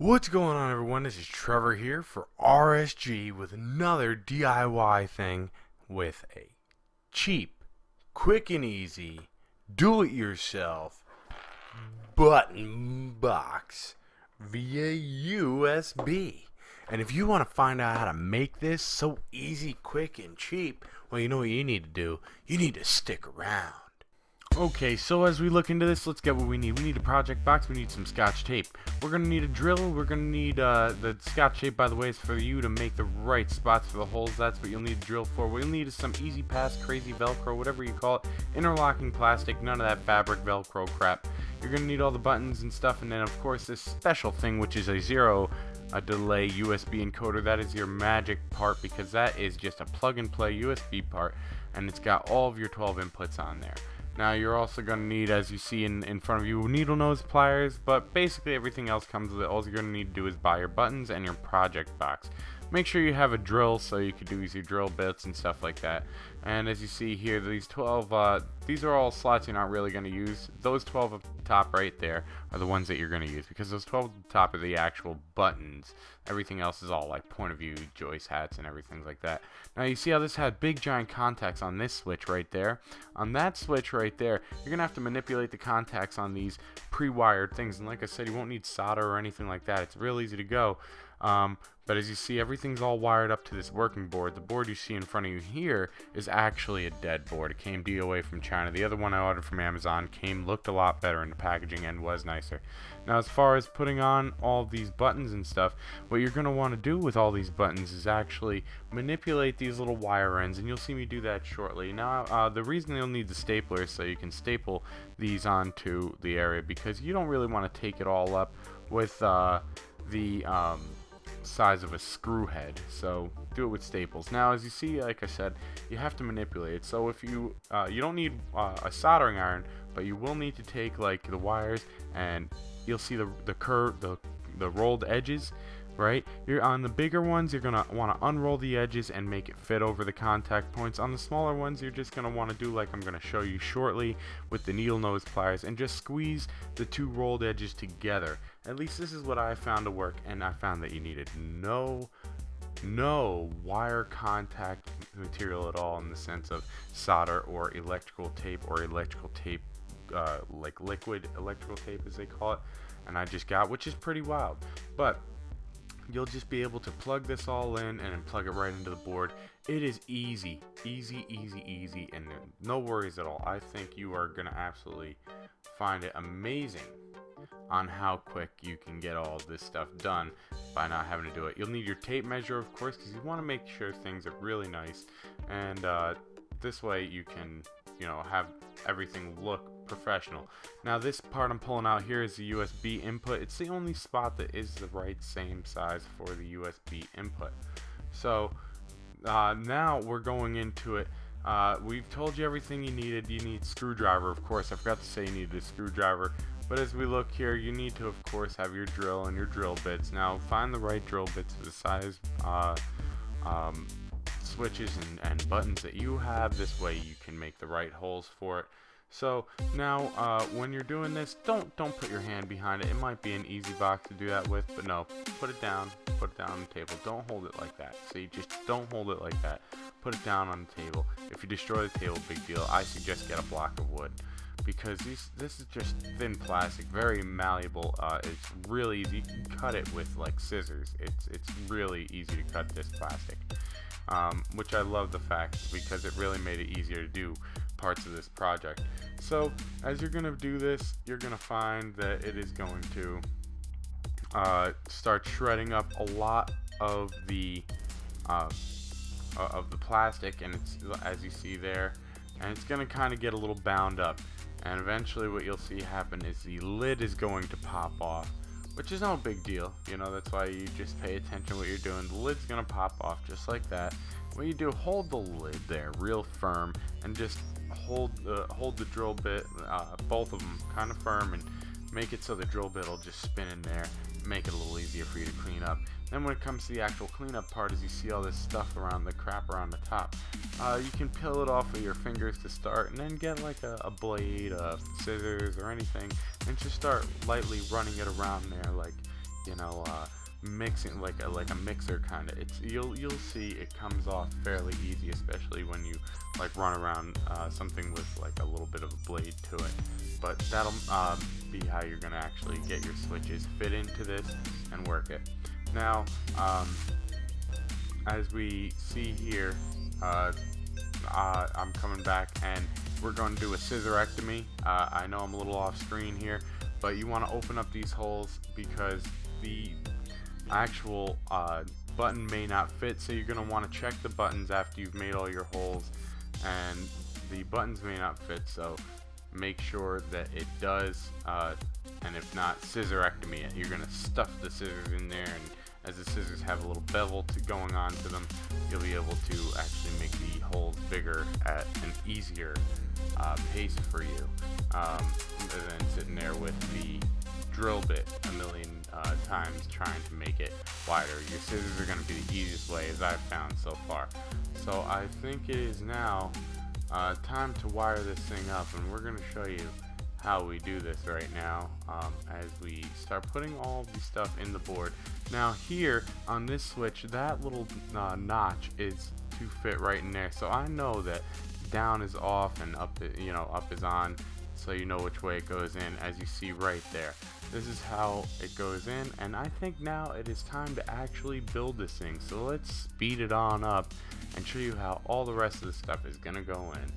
What's going on, everyone? This is Trevor here for RSG with another DIY thing with a cheap, quick and easy, do-it-yourself button box via USB. And if you want to find out how to make this so easy, quick, and cheap, well, you know what you need to do? You need to stick around. Okay, so as we look into this, let's get what we need. We need a project box, we need some scotch tape. We're going to need a drill, we're going to need the scotch tape, by the way, is for you to make the right spots for the holes. That's what you'll need a drill for. What you'll need is some easy pass, crazy Velcro, whatever you call it, interlocking plastic, none of that fabric Velcro crap. You're going to need all the buttons and stuff, and then of course this special thing, which is a delay USB encoder. That is your magic part, because that is just a plug and play USB part, and it's got all of your 12 inputs on there. Now you're also going to need, as you see in front of you, needle nose pliers, but basically everything else comes with it. All you're going to need to do is buy your buttons and your project box. Make sure you have a drill so you can do your drill bits and stuff like that. And as you see here, these 12, these are all slots you're not really going to use. Those 12 up the top right there are the ones that you're going to use, because those 12 at the top are the actual buttons. Everything else is all like point of view, joist hats, and everything like that. Now you see how this had big giant contacts on this switch right there? On that switch right there, you're going to have to manipulate the contacts on these pre-wired things. And like I said, you won't need solder or anything like that. It's real easy to go. But as you see, everything's all wired up to this working board. The board you see in front of you here is actually a dead board. It came DOA from China. The other one I ordered from Amazon looked a lot better in the packaging and was nicer. Now, as far as putting on all these buttons and stuff, what you're going to want to do with all these buttons is actually manipulate these little wire ends, and you'll see me do that shortly. Now, the reason you'll need the stapler is so you can staple these onto the area, because you don't really want to take it all up with the size of a screw head, so do it with staples. Now, as you see, like I said, you have to manipulate it. So if you don't need a soldering iron, but you will need to take like the wires, and you'll see the rolled edges, right? You're on the bigger ones, you're gonna want to unroll the edges and make it fit over the contact points. On the smaller ones, you're just gonna want to do like I'm gonna show you shortly with the needle nose pliers, and just squeeze the two rolled edges together. At least this is what I found to work, and I found that you needed no wire contact material at all, in the sense of solder or electrical tape, like liquid electrical tape as they call it, and I just got, which is pretty wild. But you'll just be able to plug this all in and then plug it right into the board. It is easy, and no worries at all. I think you are gonna absolutely find it amazing on how quick you can get all this stuff done by not having to do it. You'll need your tape measure, of course, because you want to make sure things are really nice, and this way you can, have everything look professional. Now, this part I'm pulling out here is the USB input. It's the only spot that is the right same size for the USB input. So now we're going into it. We've told you everything you needed. You need screwdriver, of course. I forgot to say you needed a screwdriver. But as we look here, you need to, of course, have your drill and your drill bits. Now, find the right drill bits for the size switches and buttons that you have. This way you can make the right holes for it. So now, when you're doing this, don't put your hand behind it. It might be an easy box to do that with, but no, put it down on the table. Don't hold it like that. See, just don't hold it like that. Put it down on the table. If you destroy the table, big deal. I suggest get a block of wood, because this is just thin plastic, very malleable. It's really easy. You can cut it with like scissors. It's really easy to cut this plastic, which I love the fact, because it really made it easier to do parts of this project. So as you're gonna do this, you're gonna find that it is going to start shredding up a lot of the plastic, and it's, as you see there, and it's gonna kind of get a little bound up, and eventually what you'll see happen is the lid is going to pop off, which is no big deal. That's why you just pay attention to what you're doing. The lid's gonna pop off just like that. What you do, hold the lid there real firm, and just hold the drill bit, both of them kind of firm, and make it so the drill bit will just spin in there, make it a little easier for you to clean up. Then when it comes to the actual cleanup part, as you see all this stuff around the crap around the top, you can peel it off with your fingers to start, and then get like a blade, scissors, or anything, and just start lightly running it around there, like you know, mixing like a mixer kind of. It's you'll see it comes off fairly easy, especially when you like run around something with like a little bit of a blade to it. But that'll be how you're gonna actually get your switches fit into this and work it. Now, as we see here, I'm coming back and we're going to do a scissorectomy. I know I'm a little off screen here, but you want to open up these holes because the actual button may not fit, so you're going to want to check the buttons after you've made all your holes, and the buttons may not fit, so make sure that it does, and if not, scissorectomy it. You're going to stuff the scissors in there, and as the scissors have a little bevel going on to them, you'll be able to actually make the holes bigger at an easier pace for you, than sitting there with the drill bit a million times trying to make it wider. Your scissors are going to be the easiest way, as I've found so far. So I think it is now time to wire this thing up, and we're going to show you how we do this right now, as we start putting all the stuff in the board. Now here on this switch, that little notch is to fit right in there, so I know that down is off and up, up is on, so you know which way it goes in, as you see right there. This is how it goes in, and I think now it is time to actually build this thing. So let's speed it on up and show you how all the rest of the stuff is gonna go in.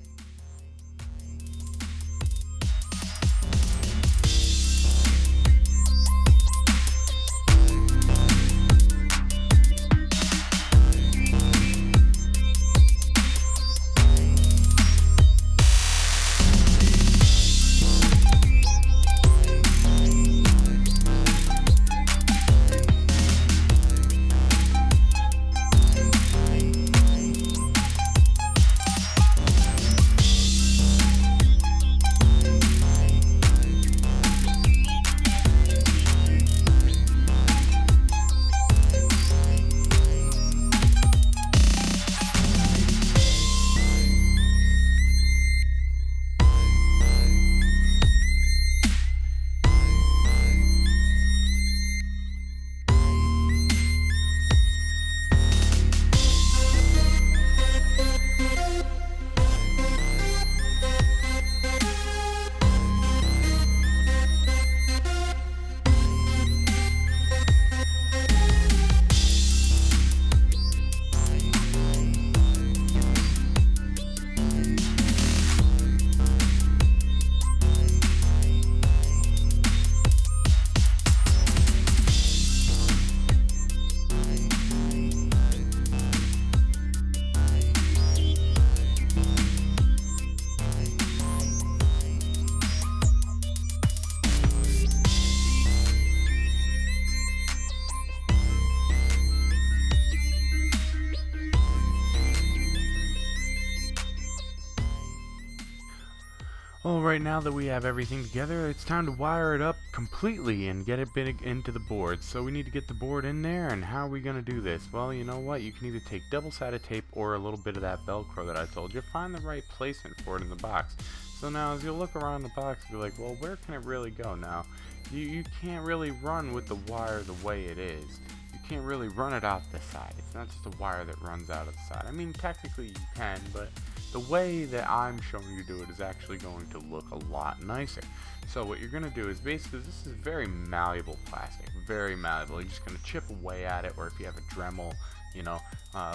Well, right now that we have everything together, it's time to wire it up completely and get it into the board. So we need to get the board in there, and how are we going to do this? Well, you know what? You can either take double-sided tape or a little bit of that Velcro that I told you. Find the right placement for it in the box. So now as you look around the box, you're like, well, where can it really go now? You can't really run with the wire the way it is. You can't really run it out the side. It's not just a wire that runs out of the side. I mean, technically you can, but the way that I'm showing you to do it is actually going to look a lot nicer. So what you're going to do is basically, this is very malleable plastic, very malleable. You're just going to chip away at it, or if you have a Dremel, you know,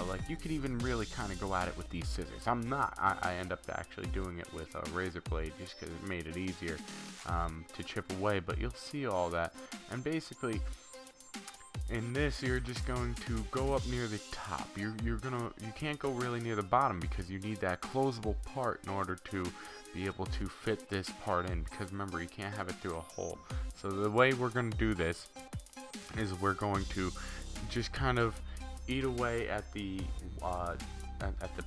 like you could even really kind of go at it with these scissors. I end up actually doing it with a razor blade just because it made it easier to chip away, but you'll see all that. And basically, in this, you're just going to go up near the top. You can't go really near the bottom because you need that closable part in order to be able to fit this part in, because remember, you can't have it through a hole. So the way we're going to do this is we're going to just kind of eat away at the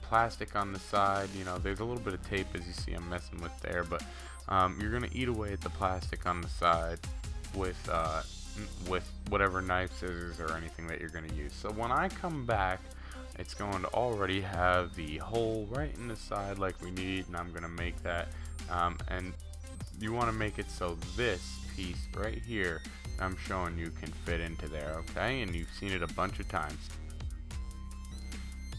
plastic on the side. You know, there's a little bit of tape, as you see I'm messing with there, but you're going to eat away at the plastic on the side with whatever knife, scissors, or anything that you're going to use. So when I come back, it's going to already have the hole right in the side like we need, and I'm going to make that, and you want to make it so this piece right here I'm showing you can fit into there, okay? And you've seen it a bunch of times.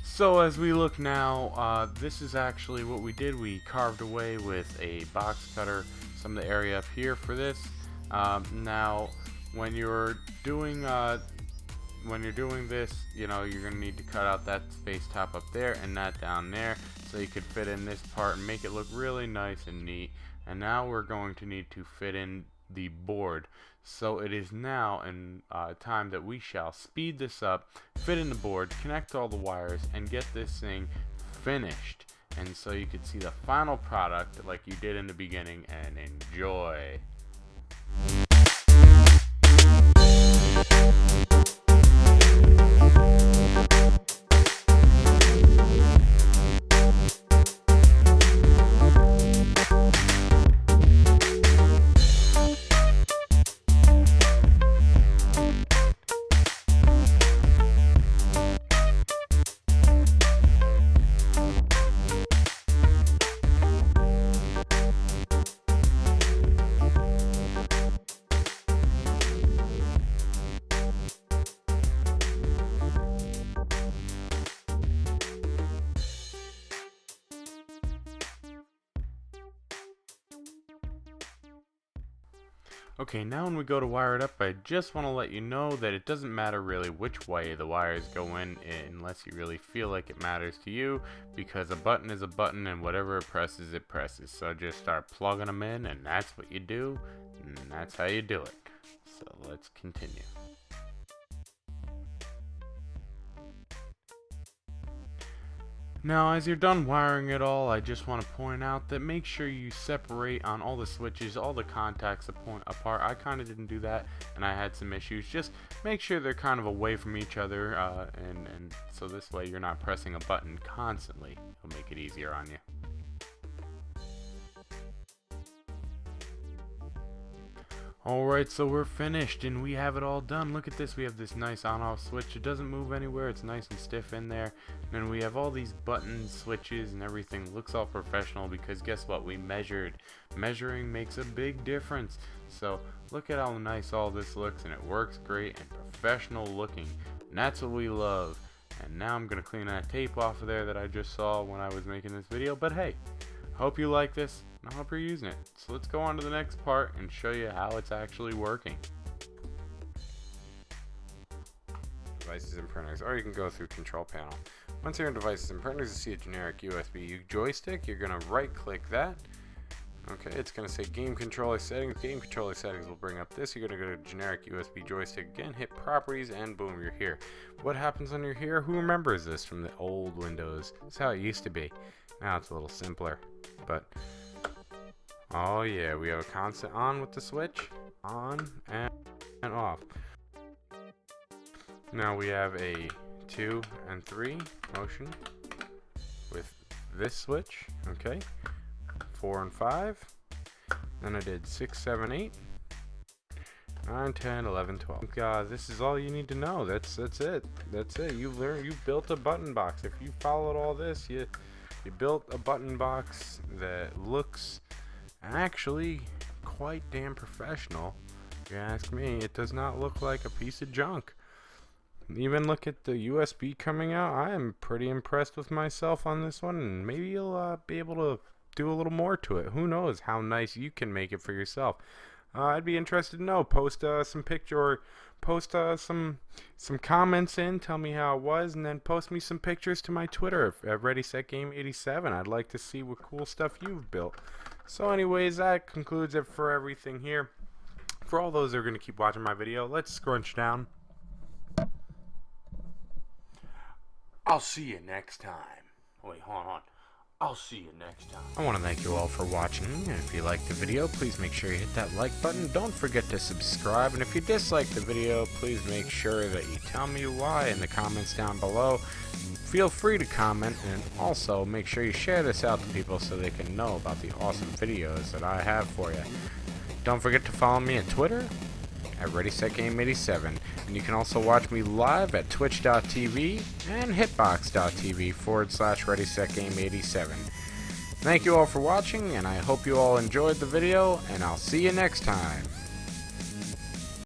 So as we look now, this is actually what we did. We carved away with a box cutter some of the area up here for this. Now, when you're doing this, you know, you're gonna need to cut out that space top up there and that down there, so you could fit in this part and make it look really nice and neat. And now we're going to need to fit in the board. So it is now in time that we shall speed this up, fit in the board, connect all the wires, and get this thing finished. And so you can see the final product like you did in the beginning, and enjoy. Okay, now when we go to wire it up, I just want to let you know that it doesn't matter really which way the wires go in unless you really feel like it matters to you, because a button is a button and whatever it presses, it presses. So just start plugging them in, and that's what you do, and that's how you do it. So let's continue. Now, as you're done wiring it all, I just want to point out that make sure you separate on all the switches, all the contacts apart. I kind of didn't do that, and I had some issues. Just make sure they're kind of away from each other, and so this way you're not pressing a button constantly. It'll make it easier on you. Alright, so we're finished and we have it all done. Look at this, we have this nice on-off switch. It doesn't move anywhere, it's nice and stiff in there. And then we have all these buttons, switches, and everything looks all professional because guess what? We measured. Measuring makes a big difference. So look at how nice all this looks, and it works great and professional looking. And that's what we love. And now I'm going to clean that tape off of there that I just saw when I was making this video. But hey, hope you like this. I hope you're using it. So let's go on to the next part and show you how it's actually working. Devices and printers, or you can go through control panel. Once you're in devices and printers, you see a generic USB joystick. You're going to right click that. Okay, it's going to say game controller settings. Game controller settings will bring up this. You're going to go to generic USB joystick again, hit properties, and boom, you're here. What happens when you're here? Who remembers this from the old Windows? That's how it used to be. Now it's a little simpler, but oh yeah, we have a constant on with the switch, on and off. Now we have a 2 and 3 motion with this switch, okay, 4 and 5, then I did 6, 7, 8, 9, 10, 11, 12. God, this is all you need to know. That's it. You built a button box. If you followed all this, you built a button box that looks actually quite damn professional. If you ask me, it does not look like a piece of junk. Even look at the USB coming out. I am pretty impressed with myself on this one, and maybe you'll be able to do a little more to it. Who knows how nice you can make it for yourself. I'd be interested to know. Post some picture, or post some comments in. Tell me how it was, and then post me some pictures to my Twitter at ReadySetGame87. I'd like to see what cool stuff you've built. So anyways, that concludes it for everything here. For all those that are going to keep watching my video, let's scrunch down. I'll see you next time. Wait, hold on. I'll see you next time. I want to thank you all for watching, and if you liked the video, please make sure you hit that like button. Don't forget to subscribe, and if you disliked the video, please make sure that you tell me why in the comments down below. Feel free to comment, and also make sure you share this out to people so they can know about the awesome videos that I have for you. Don't forget to follow me on Twitter at ReadySetGame87, and you can also watch me live at twitch.tv and hitbox.tv/ReadySetGame87. Thank you all for watching, and I hope you all enjoyed the video, and I'll see you next time.